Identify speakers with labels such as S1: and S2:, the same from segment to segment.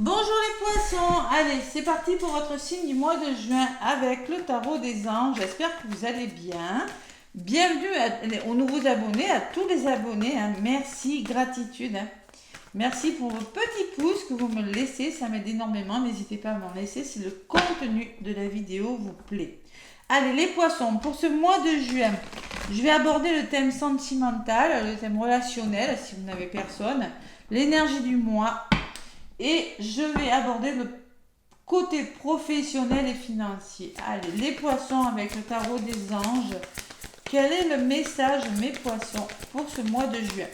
S1: Bonjour les poissons, allez c'est parti pour votre signe du mois de juin avec le tarot des anges. J'espère que vous allez bien. Bienvenue aux nouveaux abonnés, à tous les abonnés, hein. Merci, gratitude. Merci pour vos petits pouces que vous me laissez, ça m'aide énormément. N'hésitez pas à m'en laisser si le contenu de la vidéo vous plaît. Allez les poissons, pour ce mois de juin, je vais aborder le thème sentimental, le thème relationnel si vous n'avez personne, l'énergie du mois. Et je vais aborder le côté professionnel et financier. Allez, les poissons avec le tarot des anges. Quel est le message, mes poissons, pour ce mois de juin?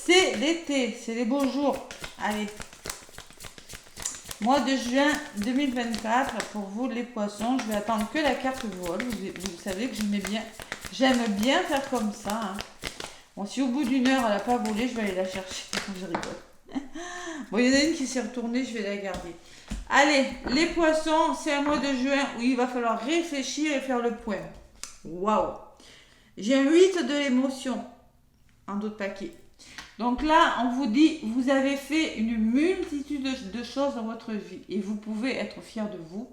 S1: C'est l'été, c'est les beaux jours. Allez, mois de juin 2024, pour vous les poissons. Je vais attendre que la carte vole. Vous savez que j'aime bien faire comme ça. Hein. Bon, si au bout d'une heure elle n'a pas volé, je vais aller la chercher. Je rigole. Bon, il y en a une qui s'est retournée, je vais la garder. Allez, les poissons, c'est un mois de juin où il va falloir réfléchir et faire le point. Waouh! J'ai un 8 de l'émotion en d'autres paquets. Donc là, on vous dit, vous avez fait une multitude de choses dans votre vie et vous pouvez être fiers de vous.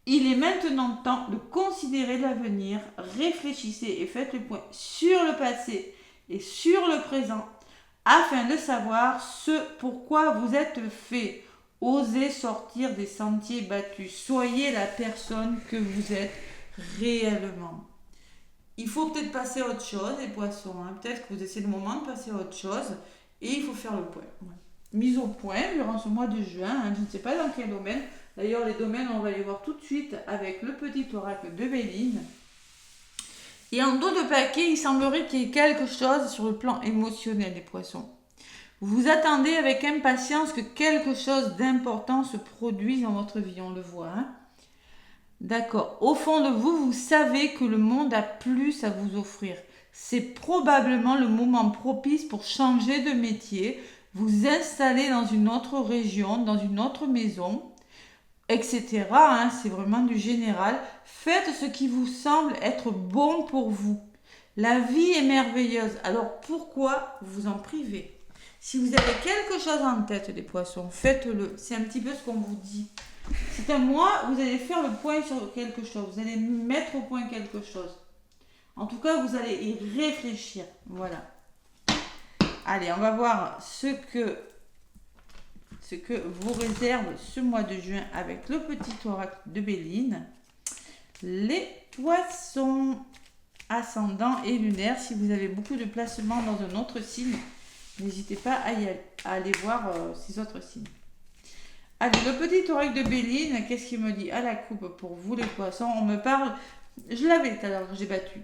S1: Il est maintenant temps de considérer l'avenir, réfléchissez et faites le point sur le passé et sur le présent, afin de savoir ce pourquoi vous êtes fait. Osez sortir des sentiers battus. Soyez la personne que vous êtes réellement. Il faut peut-être passer à autre chose, les poissons. Hein. Peut-être que vous essayez le moment de passer à autre chose et il faut faire le point. Ouais. Mise au point durant ce mois de juin. Hein. Je ne sais pas dans quel domaine. D'ailleurs, les domaines, on va les voir tout de suite avec le petit oracle de Béline. Et en dos de paquet, il semblerait qu'il y ait quelque chose sur le plan émotionnel des poissons. Vous attendez avec impatience que quelque chose d'important se produise dans votre vie, on le voit. Hein? D'accord. Au fond de vous, vous savez que le monde a plus à vous offrir. C'est probablement le moment propice pour changer de métier, vous installer dans une autre région, dans une autre maison, etc. Hein, c'est vraiment du général. Faites ce qui vous semble être bon pour vous. La vie est merveilleuse, alors pourquoi vous en priver? Si vous avez quelque chose en tête, les poissons, faites-le. C'est un petit peu ce qu'on vous dit. C'est un mois, vous allez faire le point sur quelque chose. Vous allez mettre au point quelque chose. En tout cas, vous allez y réfléchir. Voilà. Allez, on va voir ce que vous réserve ce mois de juin avec le petit oracle de Béline. Les poissons ascendants et lunaires, si vous avez beaucoup de placements dans un autre signe, n'hésitez pas à aller voir ces autres signes. Allez, le petit oracle de Béline, qu'est-ce qu'il me dit à la coupe pour vous les poissons? On me parle, je l'avais tout à l'heure, j'ai battu.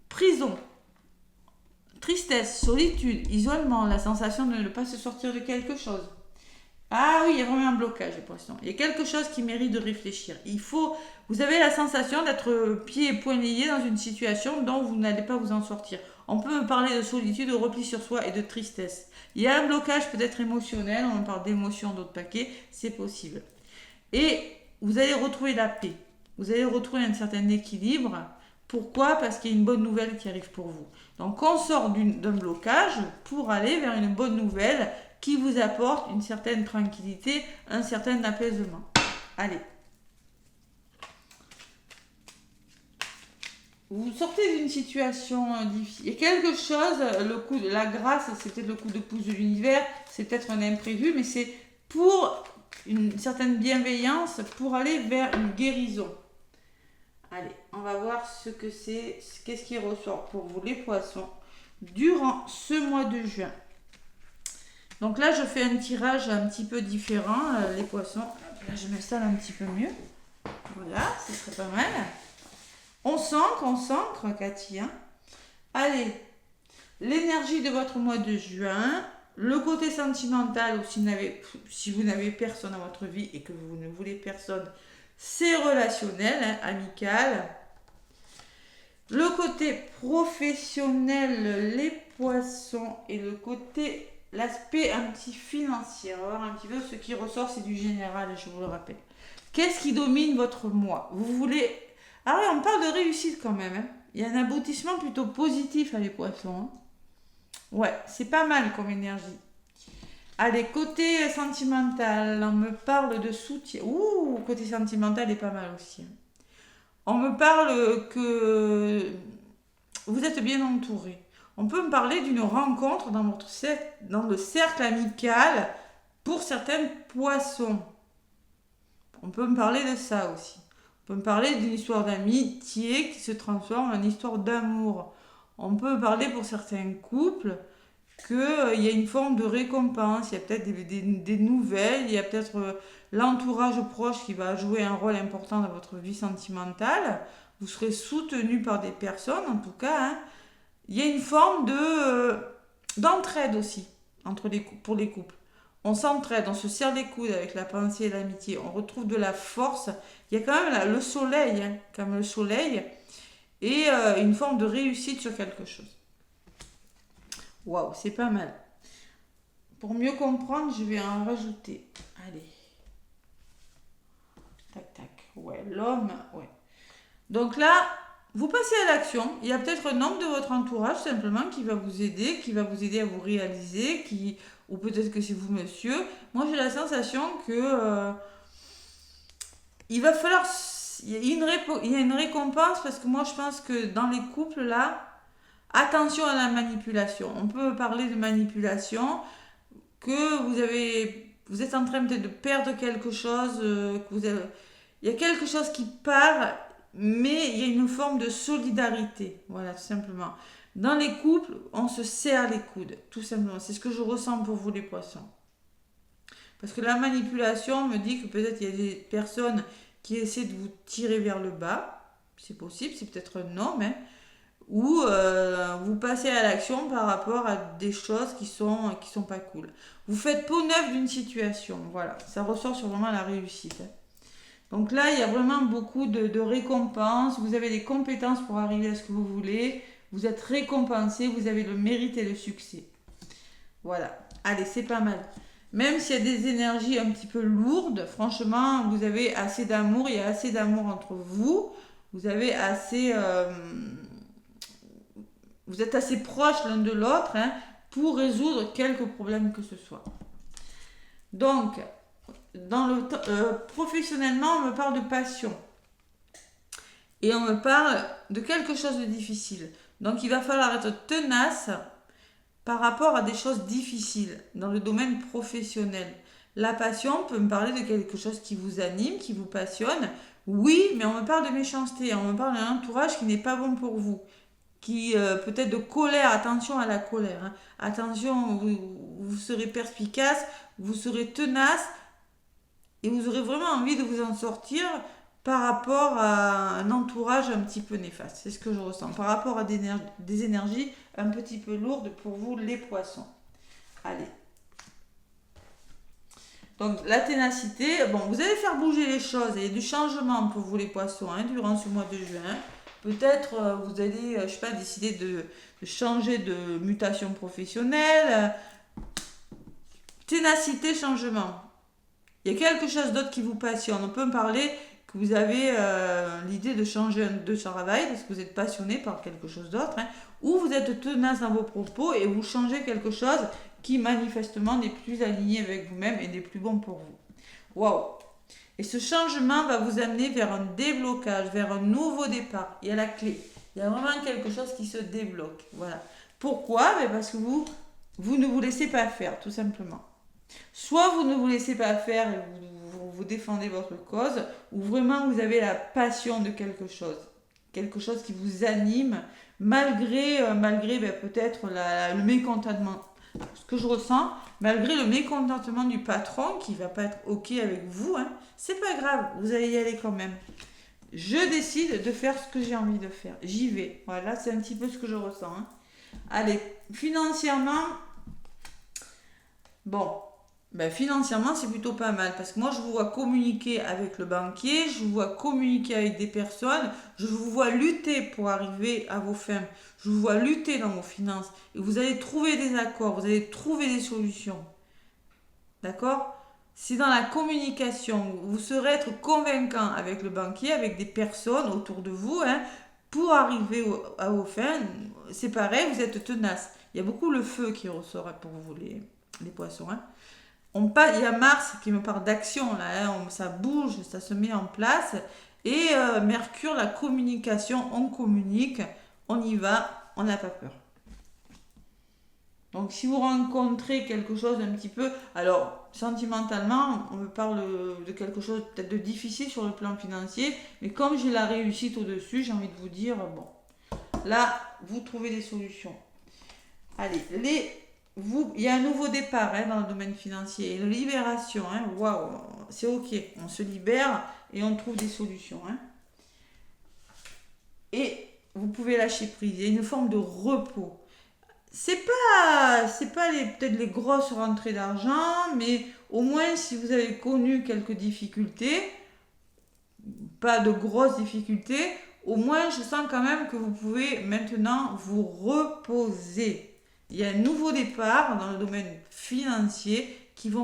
S1: Prison, tristesse, solitude, isolement, la sensation de ne pas se sortir de quelque chose. Ah oui, il y a vraiment un blocage, les poissons. Il y a quelque chose qui mérite de réfléchir. Vous avez la sensation d'être pieds et poings liés dans une situation dont vous n'allez pas vous en sortir. On peut parler de solitude, de repli sur soi et de tristesse. Il y a un blocage peut-être émotionnel, on parle d'émotions d'autres paquets, c'est possible. Et vous allez retrouver la paix. Vous allez retrouver un certain équilibre. Pourquoi? Parce qu'il y a une bonne nouvelle qui arrive pour vous. Donc on sort d'un blocage pour aller vers une bonne nouvelle qui vous apporte une certaine tranquillité, un certain apaisement. Allez. Vous sortez d'une situation difficile. Il y a quelque chose, la grâce, c'est peut-être le coup de pouce de l'univers, c'est peut-être un imprévu, mais c'est pour une certaine bienveillance, pour aller vers une guérison. Allez, on va voir ce que c'est, qu'est-ce qui ressort pour vous les poissons durant ce mois de juin. Donc là, je fais un tirage un petit peu différent, les poissons. Là, je m'installe un petit peu mieux. Voilà, ce serait pas mal. On s'ancre, Cathy. Hein. Allez, l'énergie de votre mois de juin, le côté sentimental, ou si vous n'avez personne dans votre vie et que vous ne voulez personne, c'est relationnel, hein, amical. Le côté professionnel, les poissons, et le côté... L'aspect un petit financier, on va voir un petit peu ce qui ressort, c'est du général, je vous le rappelle. Qu'est-ce qui domine votre mois? Vous voulez... Ah oui, on parle de réussite quand même. Hein. Il y a un aboutissement plutôt positif à les poissons. Hein. Ouais, c'est pas mal comme énergie. Allez, côté sentimental, on me parle de soutien. Ouh, côté sentimental est pas mal aussi. On me parle que vous êtes bien entouré. On peut me parler d'une rencontre dans votre dans le cercle amical pour certaines poissons. On peut me parler de ça aussi. On peut me parler d'une histoire d'amitié qui se transforme en histoire d'amour. On peut me parler pour certains couples qu'il y a une forme de récompense, il y a peut-être des nouvelles, il y a peut-être l'entourage proche qui va jouer un rôle important dans votre vie sentimentale. Vous serez soutenu par des personnes, en tout cas. Hein. Il y a une forme d'entraide aussi pour les couples. On s'entraide, on se serre les coudes avec la pensée et l'amitié, on retrouve de la force. Il y a quand même là, le soleil, hein, comme le soleil, et une forme de réussite sur quelque chose. Waouh, c'est pas mal. Pour mieux comprendre, je vais en rajouter. Allez. Tac, tac. Ouais, l'homme, ouais. Donc là, vous passez à l'action. Il y a peut-être un homme de votre entourage simplement qui va vous aider à vous réaliser, ou peut-être que c'est vous, monsieur. Moi, j'ai la sensation que il va falloir. Il y a une récompense parce que moi, je pense que dans les couples là, attention à la manipulation. On peut parler de manipulation, que vous êtes en train peut-être de perdre quelque chose, il y a quelque chose qui part, mais il y a une forme de solidarité. Voilà, tout simplement. Dans les couples, on se serre les coudes, tout simplement. C'est ce que je ressens pour vous, les poissons. Parce que la manipulation me dit que peut-être il y a des personnes qui essaient de vous tirer vers le bas. C'est possible, c'est peut-être un homme, hein, ou vous passez à l'action par rapport à des choses qui sont pas cool. Vous faites peau neuve d'une situation, voilà, ça ressort sur vraiment la réussite. Donc là, il y a vraiment beaucoup de récompenses, vous avez les compétences pour arriver à ce que vous voulez, vous êtes récompensé, vous avez le mérite et le succès. Voilà, allez, c'est pas mal. Même s'il y a des énergies un petit peu lourdes, franchement, vous avez assez d'amour, il y a assez d'amour entre vous, vous avez assez... vous êtes assez proches l'un de l'autre, hein, pour résoudre quelques problèmes que ce soit. Donc, professionnellement, on me parle de passion. Et on me parle de quelque chose de difficile. Donc, il va falloir être tenace par rapport à des choses difficiles dans le domaine professionnel. La passion peut me parler de quelque chose qui vous anime, qui vous passionne. Oui, mais on me parle de méchanceté, on me parle d'un entourage qui n'est pas bon pour vous. Qui peut-être de colère, attention à la colère, hein. Attention, vous serez perspicace, vous serez tenace et vous aurez vraiment envie de vous en sortir par rapport à un entourage un petit peu néfaste. C'est ce que je ressens, par rapport à des énergies un petit peu lourdes pour vous, les poissons. Allez. Donc la ténacité, bon, vous allez faire bouger les choses, il y a du changement pour vous les poissons, hein, durant ce mois de juin. Peut-être vous allez, je sais pas, décider de changer de mutation professionnelle. Ténacité, changement. Il y a quelque chose d'autre qui vous passionne. On peut me parler que vous avez l'idée de changer de travail parce que vous êtes passionné par quelque chose d'autre. Hein, ou vous êtes tenace dans vos propos et vous changez quelque chose qui manifestement n'est plus aligné avec vous-même et n'est plus bon pour vous. Waouh! Et ce changement va vous amener vers un déblocage, vers un nouveau départ. Il y a la clé. Il y a vraiment quelque chose qui se débloque. Voilà. Pourquoi? Parce que vous ne vous laissez pas faire, tout simplement. Soit vous ne vous laissez pas faire et vous défendez votre cause, ou vraiment vous avez la passion de quelque chose. Quelque chose qui vous anime, malgré peut-être le mécontentement. Ce que je ressens, malgré le mécontentement du patron qui va pas être ok avec vous, hein, c'est pas grave, vous allez y aller quand même. Je décide de faire ce que j'ai envie de faire. J'y vais. Voilà, c'est un petit peu ce que je ressens. Hein. Allez, financièrement, bon, financièrement, c'est plutôt pas mal parce que moi, je vous vois communiquer avec le banquier, je vous vois communiquer avec des personnes, je vous vois lutter pour arriver à vos fins, je vous vois lutter dans vos finances et vous allez trouver des accords, vous allez trouver des solutions. D'accord? Si dans la communication, vous saurez être convaincant avec le banquier, avec des personnes autour de vous, hein, pour arriver à vos fins, c'est pareil, vous êtes tenace. Il y a beaucoup le feu qui ressort pour vous les les poissons. Hein. Il y a Mars qui me parle d'action, là, hein, ça bouge, ça se met en place. Et Mercure, la communication, on communique, on y va, on n'a pas peur. Donc si vous rencontrez quelque chose un petit peu, alors sentimentalement, on me parle de quelque chose peut-être de difficile sur le plan financier, mais comme j'ai la réussite au-dessus, j'ai envie de vous dire, bon, là, vous trouvez des solutions. Allez, il y a un nouveau départ hein, dans le domaine financier, une libération, hein, waouh, c'est ok, on se libère et on trouve des solutions. Hein. Et vous pouvez lâcher prise, il y a une forme de repos. C'est pas peut-être les grosses rentrées d'argent, mais au moins si vous avez connu quelques difficultés, pas de grosses difficultés, au moins je sens quand même que vous pouvez maintenant vous reposer. Il y a un nouveau départ dans le domaine financier qui va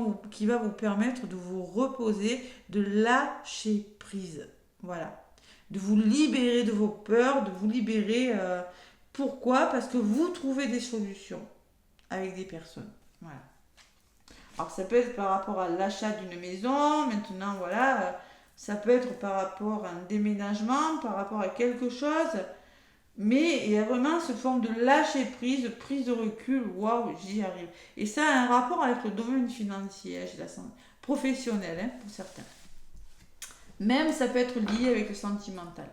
S1: vous permettre de vous reposer, de lâcher prise. Voilà. De vous libérer de vos peurs, de vous libérer... pourquoi ? Parce que vous trouvez des solutions avec des personnes. Voilà. Alors ça peut être par rapport à l'achat d'une maison, maintenant voilà, ça peut être par rapport à un déménagement, par rapport à quelque chose, mais il y a vraiment cette forme de lâcher prise, de prise de recul, waouh, j'y arrive. Et ça a un rapport avec le domaine financier, je la sens, professionnel hein, pour certains. Même ça peut être lié avec le sentimental.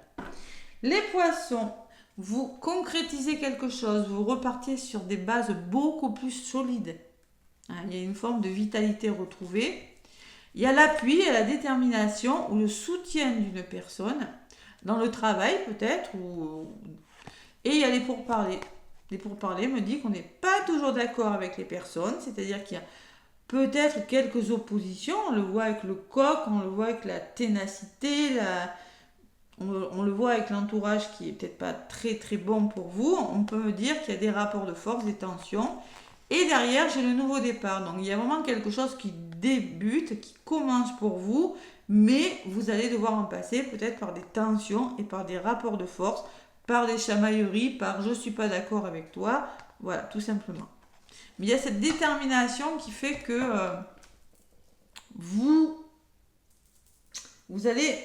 S1: Les poissons, vous concrétisez quelque chose, vous repartez sur des bases beaucoup plus solides. Il y a une forme de vitalité retrouvée. Il y a l'appui, il y a la détermination ou le soutien d'une personne, dans le travail peut-être, et il y a les pourparlers. Les pourparlers me disent qu'on n'est pas toujours d'accord avec les personnes, c'est-à-dire qu'il y a peut-être quelques oppositions, on le voit avec le coq, on le voit avec la ténacité, on le voit avec l'entourage qui est peut-être pas très très bon pour vous. On peut me dire qu'il y a des rapports de force, des tensions. Et derrière, j'ai le nouveau départ. Donc il y a vraiment quelque chose qui débute, qui commence pour vous, mais vous allez devoir en passer peut-être par des tensions et par des rapports de force, par des chamailleries, par je suis pas d'accord avec toi. Voilà, tout simplement. Mais il y a cette détermination qui fait que vous allez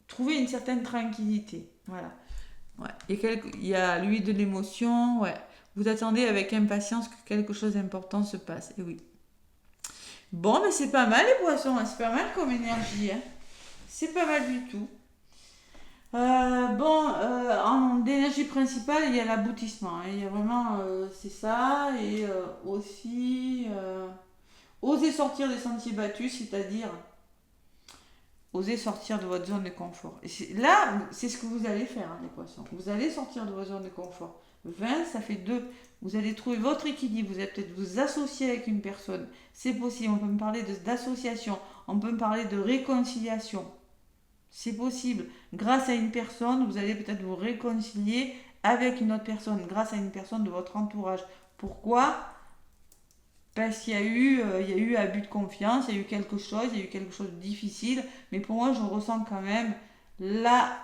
S1: trouver une certaine tranquillité. Voilà. Ouais. Il y a lui de l'émotion. Ouais. Vous attendez avec impatience que quelque chose d'important se passe. Et oui. Bon, mais c'est pas mal les poissons. Hein. C'est pas mal comme énergie. Hein. C'est pas mal du tout. En énergie principale, il y a l'aboutissement. Hein. Il y a vraiment, c'est ça. Et aussi, oser sortir des sentiers battus, c'est-à-dire oser sortir de votre zone de confort. Et c'est ce que vous allez faire, hein, les poissons. Vous allez sortir de votre zone de confort. 20, ça fait 2. Vous allez trouver votre équilibre. Vous allez peut-être vous associer avec une personne. C'est possible. On peut me parler d'association. On peut me parler de réconciliation. C'est possible. Grâce à une personne, vous allez peut-être vous réconcilier avec une autre personne. Grâce à une personne de votre entourage. Pourquoi ? Parce qu'il y a eu abus de confiance, il y a eu quelque chose de difficile, mais pour moi je ressens quand même la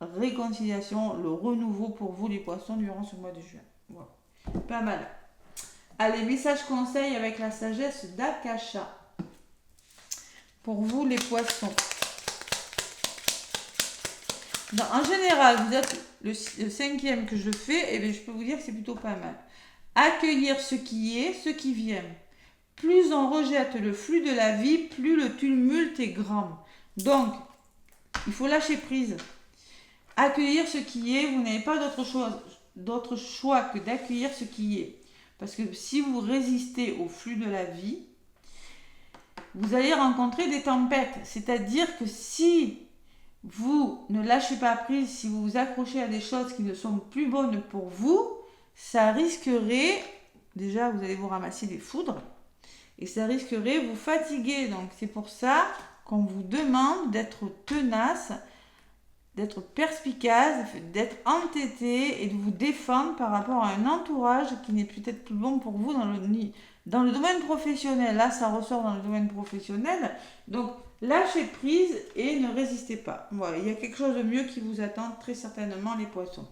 S1: réconciliation, le renouveau pour vous les poissons durant ce mois de juin. Voilà. Pas mal. Allez, message conseil avec la sagesse d'Akasha. Pour vous les poissons. En général, vous êtes le 5e que je fais, et bien je peux vous dire que c'est plutôt pas mal. Accueillir ce qui est, ce qui vient. Plus on rejette le flux de la vie, plus le tumulte est grand. Donc, il faut lâcher prise. Accueillir ce qui est, vous n'avez pas d'autre choix que d'accueillir ce qui est. Parce que si vous résistez au flux de la vie, vous allez rencontrer des tempêtes. C'est-à-dire que si vous ne lâchez pas prise, si vous vous accrochez à des choses qui ne sont plus bonnes pour vous, ça risquerait, déjà vous allez vous ramasser des foudres, et ça risquerait de vous fatiguer. Donc c'est pour ça qu'on vous demande d'être tenace, d'être perspicace, d'être entêté et de vous défendre par rapport à un entourage qui n'est peut-être plus bon pour vous dans le domaine professionnel. Là, ça ressort dans le domaine professionnel. Donc, lâchez prise et ne résistez pas. Voilà, il y a quelque chose de mieux qui vous attend très certainement, les poissons.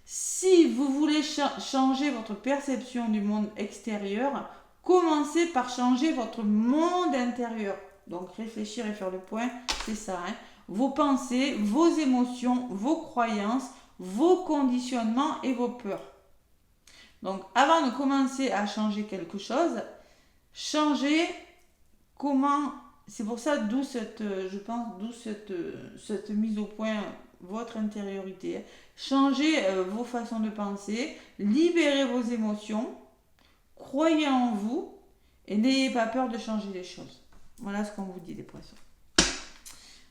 S1: Si vous voulez changer votre perception du monde extérieur, Commencez par changer votre monde intérieur. Donc réfléchir et faire le point, c'est ça. Hein. Vos pensées, vos émotions, vos croyances, vos conditionnements et vos peurs. Donc avant de commencer à changer quelque chose, changez comment... C'est pour ça d'où cette, je pense, d'où cette mise au point, votre intériorité. Changez vos façons de penser, libérez vos émotions, croyez en vous et n'ayez pas peur de changer les choses. Voilà ce qu'on vous dit, les poissons.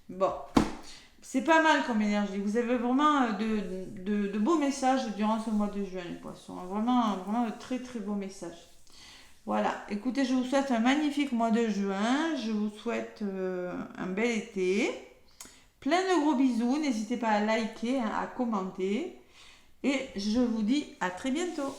S1: Bon, c'est pas mal comme énergie. Vous avez vraiment de beaux messages durant ce mois de juin, les poissons. Vraiment, vraiment de très très beaux messages. Voilà, écoutez, je vous souhaite un magnifique mois de juin. Je vous souhaite un bel été. Plein de gros bisous. N'hésitez pas à liker, hein, à commenter. Et je vous dis à très bientôt.